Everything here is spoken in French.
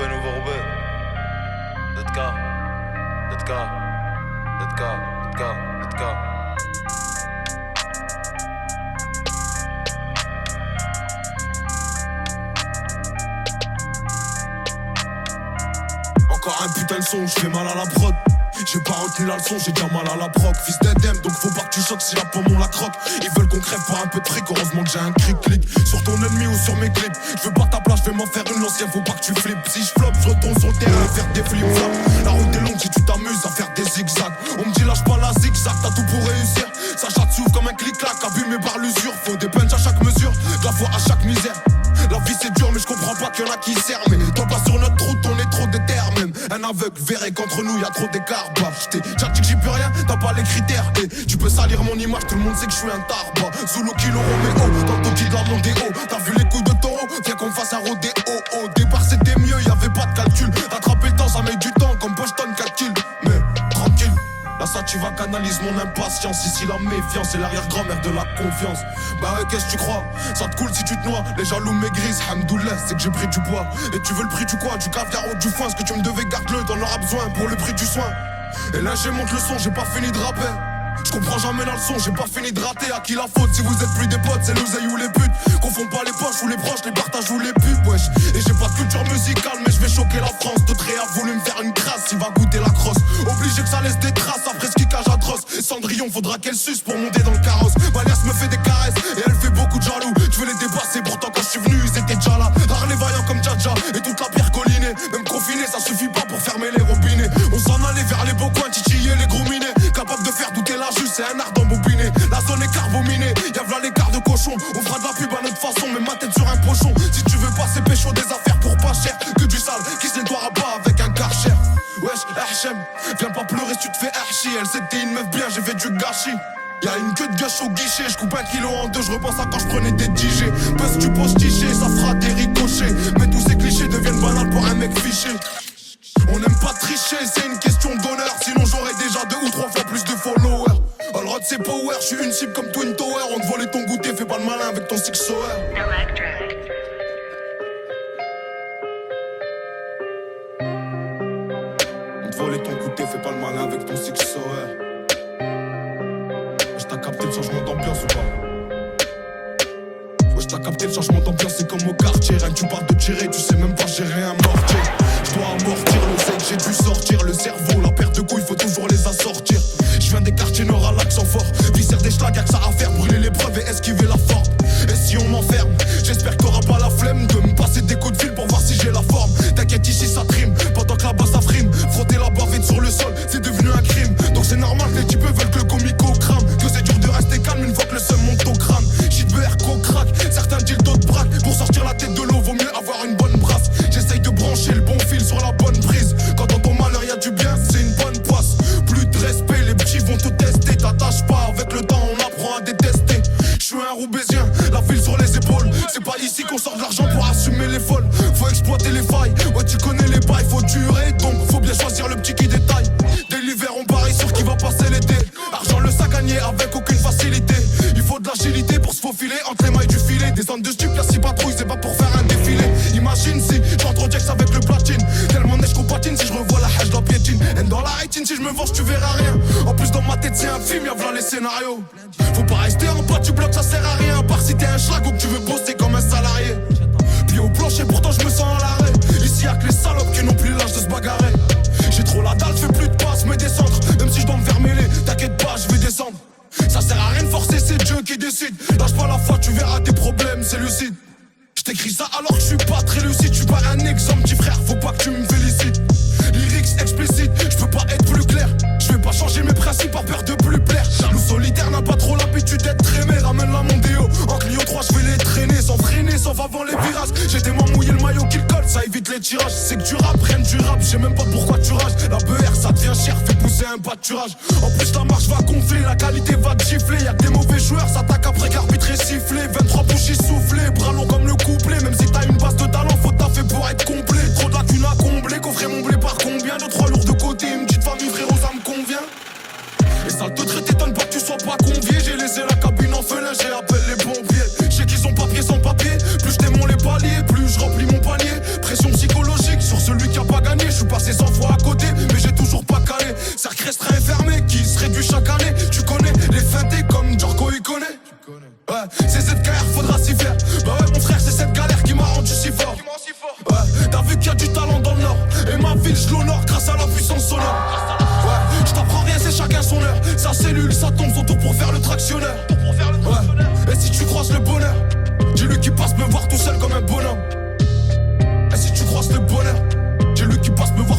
nouveau Roubaix. Let's go, let's go, let's go, let's go, let's go. Encore un putain de son, j'fais mal à la prod. J'ai pas retenu la leçon, j'ai déjà mal à la proc. Fils d'Edem, donc faut pas que tu choques si la pomme on la croque. Ils veulent qu'on crève pour un peu de fric, heureusement que j'ai un cric-clic sur ton ennemi ou sur mes clips. J'veux pas ta place, j'vais m'en faire une ancienne, faut pas que tu flippes. Si j'floppe, j'retourne sur le terrain et faire des flip-flops. La route est longue si tu t'amuses à faire des zigzags. On me dit lâche pas la zigzag, t'as tout pour réussir. Ça chatte s'ouvre comme un clic-clac, abîmé par l'usure. Faut des punches à chaque mesure, de la foi à chaque misère. La vie c'est dur mais je comprends pas qu'il y en a qui servent. Mais toi pas sur notre route, on est trop déter même. Un aveugle verrait qu'entre nous y'a trop d'écart. Bah j't'ai déjà dit que j'y peux rien, t'as pas les critères. Et tu peux salir mon image, tout le monde sait que je suis un tarba. Zulu Kilo Romeo, dans ton kid de la Mondéo. T'as vu les coups de taureau, viens qu'on fasse un rodéo. Au départ c'était mieux, y'avait pas de calcul. Rattraper le temps ça met du temps comme Boston 4 kills. Mais tranquille, là ça tu vas canaliser mon impatience. Ici la méfiance c'est l'arrière-grand-mère de la confiance. Bah ouais qu'est-ce que tu crois, ça te coule si tu te noies. Les jaloux maigrissent, hamdoullah c'est que j'ai pris du poids. Et tu veux le prix du quoi, du caviar ou du foin. Ce que tu me devais garde-le, t'en auras besoin pour le prix du soin. Et là j'ai monte le son, j'ai pas fini de rapper. Je comprends jamais la leçon, j'ai pas fini de rater. À qui la faute si vous êtes plus des potes, c'est l'oseille ou les putes. Confonds pas les poches ou les proches, les partages ou les pubs, wesh. Et j'ai pas de culture musicale mais je vais choquer la France. D'autres a voulu me faire une crasse, il va goûter la crosse. Obligé que ça laisse des traces après ce qui cage atroce. Et Cendrillon faudra qu'elle suce pour monter dans le carrosse. Valias me fait des caresses et elle fait beaucoup de jaloux. Je veux les dépasser pourtant quand je suis venu ils étaient déjà là. Rare les vaillants comme Djadja et toute la pierre collinée. Même confiné ça suffit pas pour fermer les robinets. On s'en allait vers les beaux coins, titiller les gros minés. Capable de faire douter la juge, c'est un art d'embobiner. La zone est carbominée, y'a v'là l'écart de cochon. On fera de la pub à notre façon, mais ma tête sur un pochon. Si tu veux passer pécho des affaires pour pas cher, que du sale qui se nettoiera pas avec un karcher. Wesh, Hachem, viens pas pleurer si tu te fais archi. Elle c'était une meuf bien, j'ai fait du gâchis. Y'a une queue de gâche au guichet, je coupe 1 kilo en deux, je repense à quand je prenais des DJ. Parce que tu poses tiché, ça fera des ricochets. Mais tous ces clichés deviennent banals pour un mec fiché. On n'aime pas tricher, c'est une question d'honneur. Sinon j'aurais déjà 2 ou 3 fois plus de followers. Allroad c'est power, je suis une cible comme Twin Tower. On te volait ton goûter, fais pas le malin avec ton six sour. On te volait ton goûter, fais pas le malin avec ton six sour. T'as capté le changement d'ambiance ou pas? Ouais, t'as capté le changement d'ambiance, c'est comme au quartier. Rien que tu parles de tirer, tu sais même pas gérer un mortier. J'dois amortir le sec, j'ai dû sortir. Le cerveau, la perte de couilles, faut toujours les assortir. J'viens des quartiers nord à l'accent fort. Viscère des schlags, y'a que ça à faire. Brûler les preuves et esquiver la forme. Et si on m'enferme, j'espère que t'auras pas la flemme de me passer des coups de fil pour voir si j'ai la forme. T'inquiète ici ça trime, pendant que là-bas ça frime. Frotter la bavette sur le sol, c'est devenu un crime. Donc c'est normal que les types veulent que le comico crame. Que c'est dur de rester calme une fois que le seum monte au crâne. Shit beurre, co-crack, certains disent d'autres braques. Pour sortir la tête de l'eau, vaut mieux avoir une bonne brasse. J'essaye de brancher le bon fil sur la bonne prise. Quand dans ton malheur y'a du bien, c'est une bonne passe. Plus de respect, les petits vont te tester. T'attaches pas, avec le temps on apprend à détester. J'suis un Roubaisien, la ville sur les épaules. C'est pas ici qu'on sort de l'argent pour assumer les folles. Faut exploiter les failles, ouais tu connais les bails. Faut durer, donc faut bien choisir le petit qui détaille. Dès l'hiver on parie sur qui va passer l'été. Argent le sac gagné avec aucune facilité. Il faut de l'agilité pour se faufiler entre les mailles du filet. Des zones de stup, y'a 6 patrouilles, c'est pas pour faire un défilé. Imagine si j'entre au Jax avec le platine. Tellement neige qu'on patine, si je revois la hache, la piétine. Et dans la haïtine, si je me venge, tu verras rien. En plus dans ma tête c'est un film, y'a v'là les scénarios. Faut pas rester en bas du bloc, ça sert à rien. À part si t'es un schlag ou que tu veux bosser comme un salarié. Pied au plancher, pourtant je me sens à l'arrêt. Ici y'a que les salopes qui n'ont plus l'âge de se bagarrer. J'ai trop la dalle, fais plus de passes, mais des centres. Même si je dois me faire mêler, t'inquiète pas, je vais descendre. Ça sert à rien de forcer, c'est Dieu qui décide. Lâche pas la foi, tu verras tes problèmes, c'est lucide. J't'écris ça alors que je suis pas très lucide. J'suis pas un exemple, petit frère, faut pas que tu me félicites. Lyrics explicites, j'peux pas être plus clair. J'vais pas changer mes principes par peur de plus plaire. Nous solitaires n'a pas trop l'habitude d'être aimé. Ramène la Mondéo, en Clio 3 j'vais les traîner. Sans freiner, sauf avant les virages. J'ai tellement mouillé le maillot qu'il colle, ça évite les tirages. C'est que tu rap, rien du rap, j'ai même pas pourquoi tu rages. La BR ça devient cher, fait pousser un pâturage. En plus la marche va gonfler, la qualité va te gifler. Y'a que des mauvais joueurs, s'attaquent après qu'arbitre est sifflé. 23 bougies soufflées, bras longs comme le couplet. Même si t'as une base de talent, faut taffer pour être complet. Trop de lacunes à combler, coffrer mon blé par combien. 2-3 lourds de côté, une petite famille frérot ça me convient. Et ça te traite, t'étonne pas que tu sois pas convié. J'ai laissé la cabine en feu, là j'ai appelé les pompiers. J'sais qu'ils ont papier sans papier, plus je démon les paliers, plus je remplis mon panier. Pression psychologique sur ce tombent son tour pour faire le tractionneur. Ouais. Et si tu croises le bonheur, dis-lui qu'il passe me voir tout seul comme un bonhomme. Et si tu croises le bonheur, dis-lui qu'il passe me voir